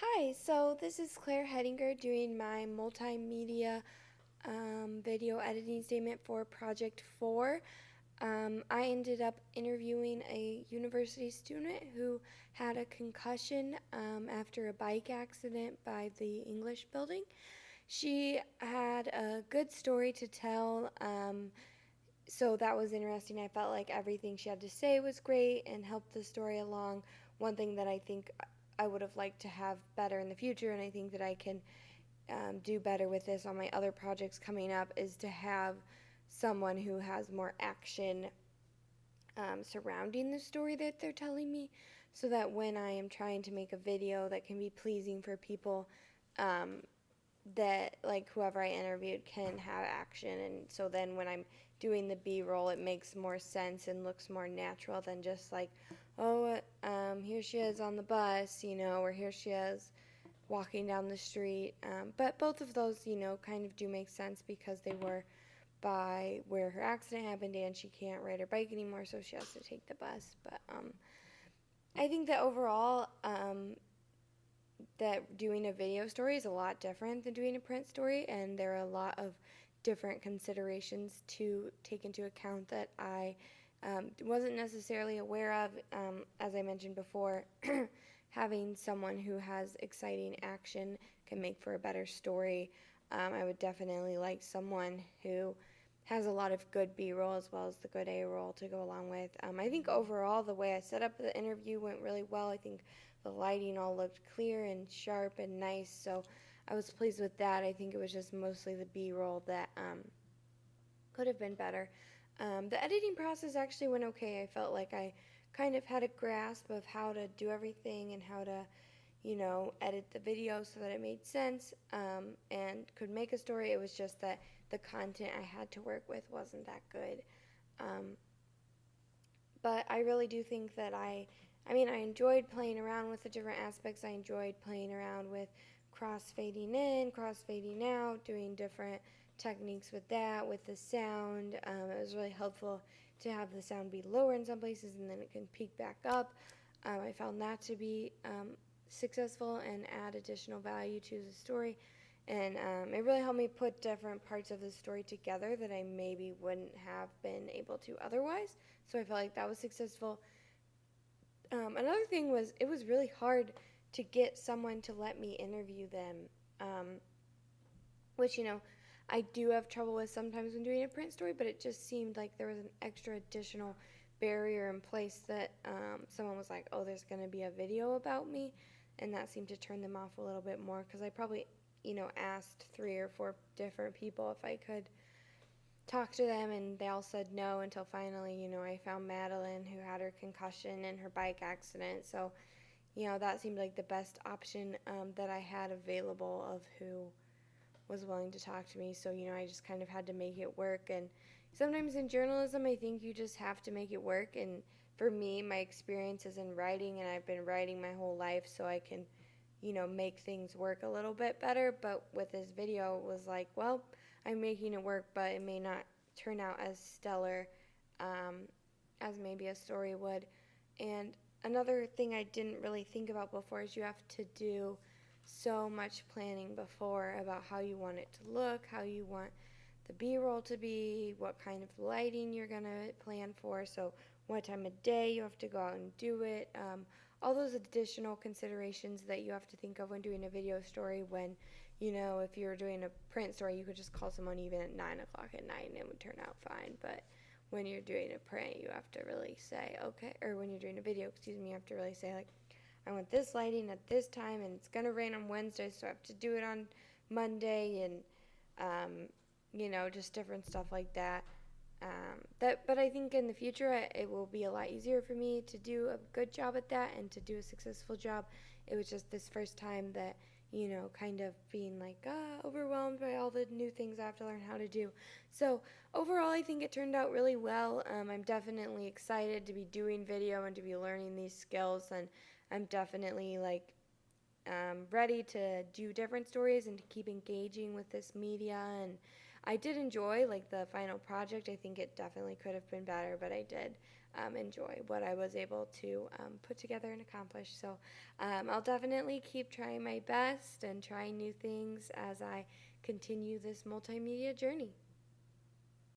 Hi, so this is Claire Hettinger doing my multimedia video editing statement for Project 4. I ended up interviewing a university student who had a concussion after a bike accident by the English building. She had a good story to tell, so that was interesting. I felt like everything she had to say was great and helped the story along. One thing that I think I would have liked to have better in the future, and I think that I can do better with this on my other projects coming up, is to have someone who has more action surrounding the story that they're telling me, so that when I am trying to make a video that can be pleasing for people, um, that like whoever I interviewed can have action, and so then when I'm doing the B-roll it makes more sense and looks more natural than just like, oh, here she is on the bus, or here she is walking down the street. But both of those, kind of do make sense because they were by where her accident happened and she can't ride her bike anymore, so she has to take the bus. But I think that overall, that doing a video story is a lot different than doing a print story, and there are a lot of different considerations to take into account that I wasn't necessarily aware of. As I mentioned before, having someone who has exciting action can make for a better story. I would definitely like someone who has a lot of good B-roll as well as the good A-roll to go along with. I think overall the way I set up the interview went really well. I think the lighting all looked clear and sharp and nice, so I was pleased with that. I think it was just mostly the B-roll that could have been better. The editing process actually went okay. I felt like I kind of had a grasp of how to do everything and how to, edit the video so that it made sense, and could make a story. It was just that the content I had to work with wasn't that good. Um, but I really do think that I enjoyed playing around with the different aspects. I enjoyed playing around with cross-fading in, cross-fading out, doing different techniques with that, with the sound. It was really helpful to have the sound be lower in some places and then it can peak back up. I found that to be successful and add additional value to the story. And it really helped me put different parts of the story together that I maybe wouldn't have been able to otherwise. So I felt like that was successful. Another thing was it was really hard to get someone to let me interview them, um, which, I do have trouble with sometimes when doing a print story, but it just seemed like there was an extra additional barrier in place that someone was like, oh, there's going to be a video about me, and that seemed to turn them off a little bit more because I probably, asked 3 or 4 different people if I could talked to them, and they all said no until finally, I found Madeline, who had her concussion and her bike accident. So, that seemed like the best option that I had available of who was willing to talk to me. So, I just kind of had to make it work. And sometimes in journalism, I think you just have to make it work. And for me, my experience is in writing, and I've been writing my whole life, so I can, make things work a little bit better. But with this video, it was like, well, I'm making it work, but it may not turn out as stellar um, as maybe a story would. And another thing I didn't really think about before is you have to do so much planning before about how you want it to look, how you want the B-roll to be, what kind of lighting you're going to plan for, so what time of day you have to go out and do it. All those additional considerations that you have to think of when doing a video story when, if you're doing a print story, you could just call someone even at 9 o'clock at night and it would turn out fine. But when you're doing a print, you have to really say, okay, or when you're doing a video, excuse me, you have to really say, like, I want this lighting at this time, and it's going to rain on Wednesday, so I have to do it on Monday, and, just different stuff like that. But I think in the future it will be a lot easier for me to do a good job at that and to do a successful job. It was just this first time that, kind of being like overwhelmed by all the new things I have to learn how to do. So overall, I think it turned out really well. I'm definitely excited to be doing video and to be learning these skills, and I'm definitely like ready to do different stories and to keep engaging with this media. And I did enjoy like the final project. I think it definitely could have been better, but I did. enjoy what I was able to put together and accomplish. So I'll definitely keep trying my best and trying new things as I continue this multimedia journey.